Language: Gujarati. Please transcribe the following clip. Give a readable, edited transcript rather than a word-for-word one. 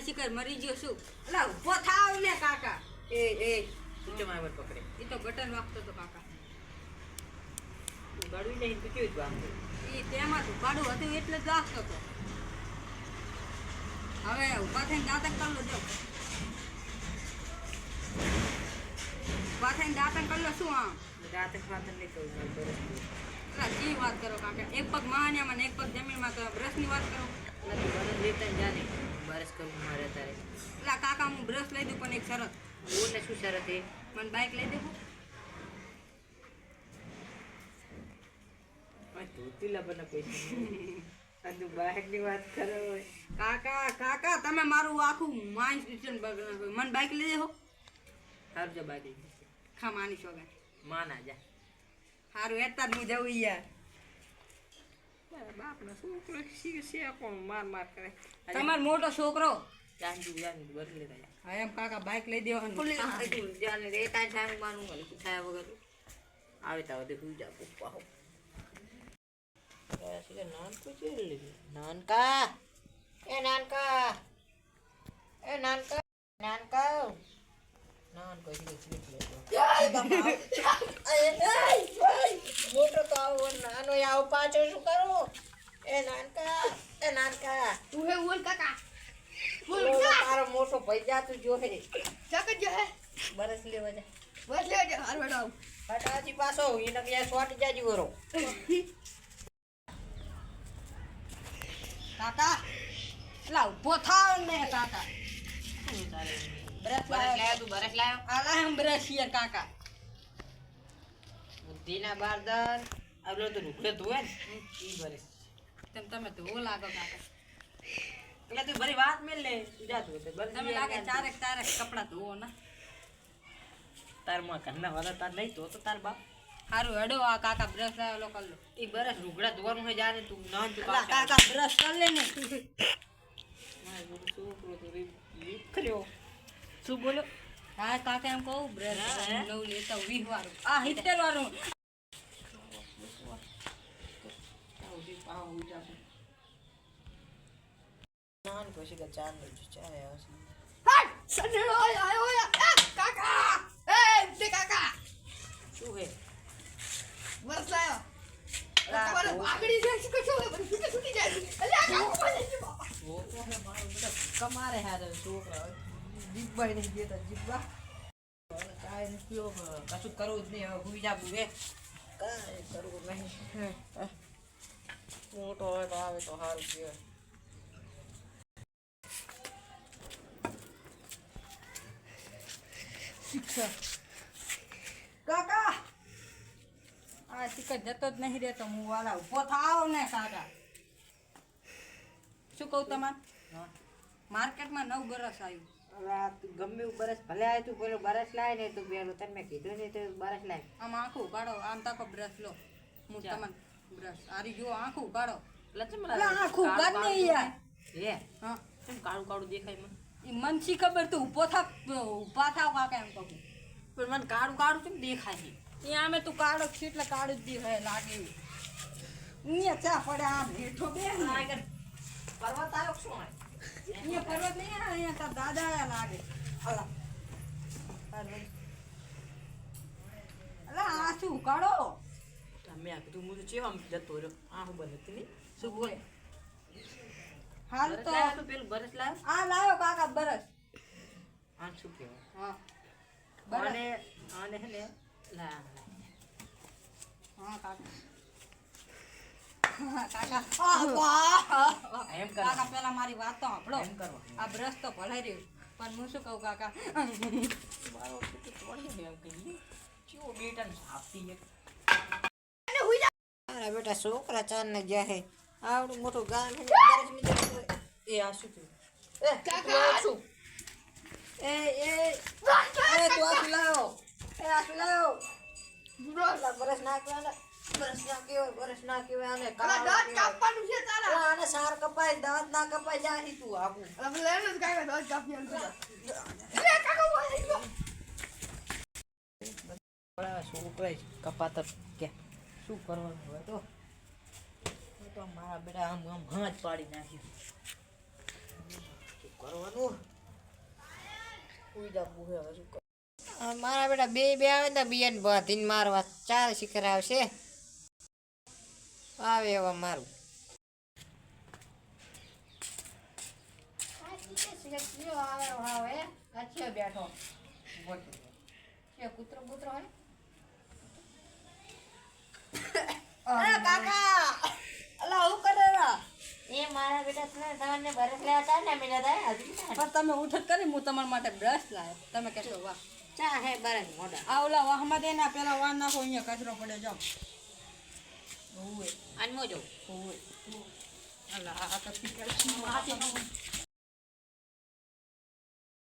શિકાર મરી ગયો છું એટલે ઉભો થાવ ને કાકા એ તું ચમ આવડ પકડે એ તો બટન વાગતો તો કાકા ગાડું નહીં તો કેવું વાંધો એ તેમાં તો પાડું હતું એટલે જ વાગતો હતો હવે ઉભા થઈને દાંતણ કરી લો જો ઉભા થઈને દાંતણ કરી લો શું આમ રાતે ખાતર નહીં કહું એટલે જી વાત કરો કાકા એક પગ મહાન્યામાં ને એક પગ જમીનમાં તો બ્રશની વાત કરો નથી બરસ લેતા જાને બરસ કરું મારે તારે એટલે કાકા હું બ્રશ લઈ દઉં પણ એક શરત બોલને શું શરત એ મને બાઇક લઈ દેવું ધોતીલા બને પૈસા તું બાઇકની વાત કરો હોય કાકા તમે મારું આખું માઇન્ડ સ્ટેશન મને બાઇક લઈ દેવો સારું જા બાકી ખા માની સોગા માના જા સારું એટલા જ હું જવું યાર બાપનો છોકરો છે કોણ માર કરે તમારો મોટો છોકરો જાની બસ લેતા જા હા એમ કાકા બાઇક લઈ દેવાનું તું જાને રે તાઈ સામે માનું ગલે ખાયા વગર આવે તા વધે હુઈ જા પપ્પા હો નાનકો છે નાનકા એ નાનકા નાનકો મોટો તો આવો નાનો આવો પાછો શું કરું એ નાનકા તું હે બોલ કાકા તારો મોટો ભાઈ જા તું જો હે ચાકર જો હે બરસ લેવા જા બસ લેવા જા હાર વડાવ હટાજી પાછો એને ક્યાં શોટ જાજી વરો કાકા એટલા ઉભો થાવ ને કાકા બરસ લાયો તું બરસ લાયો આલા એમ બ્રશ યાર કાકા બુદ્ધિના બારદાન આવલો તો રૂકડે ધોવે ને ઈ બરસ તમે તો ઓ લાગો કાકા એટલે તું બરી વાત મેલ લે તું જા તું બરસ તમે લાગે ચારેક કપડા ધોવો ને તાર માં કન્ના વાળા તાર નહીં તો તાર બાપ હારું હેડો આ કાકા બ્રશ લાવેલો કર લો ઈ બરસ રૂકડા ધોવાનું હે જાને તું ના તું અલા કાકા બ્રશ કર લે ને મારે બોલું છોકરો તો વિખર્યો શું બોલો હા કાકા એમ કહું બ્રશ હે? નવ લેતા 20 વાળું આ 70 વાળું નાન કોશી કે ચાંદ ચાય આવશે હાટ સડેલો આયો કાકા એ તે કાકા શું હે બસ લાયો તમારે આગળી જાય છે કશો હે પણ છૂટી જાય અલ્યા કાકા પાસે છે બાપા વો તો હે મારો બેટા કમારે હારે છોકરા જીબબાઈ નહીં દેતા જીબબા કાય ન પીઓ કશું કરવું જ નહીં હવે હુઈ જા બુએ કાય કરવું નહીં મોટો હોય તો આવે તો સારું કહેવાય શિક્ષા કાકા આ શિક્ષક જતો જ નહીં રહેતો હું વાળા ઉભો થાવ ને કાકા શું કહું તમારે હા માર્કેટમાં 9 બરસ આવ્યું હવે તું ગમે એવું બરસ ભલે આવે તું પેલો બરસ લાય ને તું પેલો તને મેં કીધું ને તો બરસ લાય આમ આખું કાઢો આમ તાકો બ્રશ લો હું ચાલ. તમને બ્રશ આરી જો આખું કાઢો લચમ અલા, આખું કાઢ ને યાર હે હા કેમ કાળું કાળું દેખાય મને એ મન શી ખબર તું ઊભો થાવ ઊભા થાવ કાકા એમ કહું પણ મને કાળું કાળું કેમ દેખાય છે ત્યાં અમે તું કાળો છે એટલે કાળું જ દેખાય લાગે એવું અહીંયા ચા પડે આમ હેઠો બે ને આગળ પર્વત આવ્યો શું હોય અહીંયા પર્વત નહીં આવે અહીંયા તાર દાદા આયા લાગે અલા અલા આ શું કાઢો મેં આ કીધું હું તો ચેવા જતો રહ્યો આ હું બને નહીં શું બોલે હાલ બરસ તો લાવ્યો તું પેલું બરસ લાવ્યો આ લાવ્યો કાકા બરસ આ શું કહેવાય હા બરસ આને આને હે ને લા હા કાકા કાકા આ વાહ એમ કર કાકા પેલા મારી વાત તો સાંભળો એમ કરવા આ બ્રશ તો ભલાઈ રહ્યું પણ હું શું કહું કાકા મારો તો તોડી ને એમ કહી ચીઓ બેટા ને આપતી એક અને હુઈ જા અરે બેટા છોકરા ચાર ને ગયા હે આવડું મોટું ગામ હે બરસ ની એ આ શું થયું એ કાકા. તું આ શું એ તું આ શું લાવ્યો એ આ શું લાવ્યો બરસ ના કહેવાય બરસ ના કહેવાય આને કાકા દાંત કાપવાનું છે તારા આને સાર કપાય દાંત ના કપાય જાહી તું આપું હવે લેનો જ કાકા દાંત કાપવાનું છે એ કાકા બોલે ગયો છોકરા કપાતર કે શું કરવાનું હોય તો મારા બેટા આમ હાથ પાડી નાખ્યું કરવાનું હુઈ જાવું હે હવે શું કરું? મારા બેટા બે આવે ને બિયાન બાંધીને મારવા 4 શિખર આવશે આવે એવા મારું બેઠો કૂતરો કૂતરો હોય અરે કાકા અલા હું કરે રા એ મારા બેટા તમને બરફ લેવા હતા ને મિલા થાય હજુ પણ તમે ઉઠત કરી હું તમારા માટે બ્રશ લાવ્યો તમે કહેશો વાહ ચા હે બરફ મોઢા આ ઓલા વાહમાં દે ને પેલા વાન નાખો અહીંયા કચરો પડે જાઓ અનમો જો અલા આ તો શીખર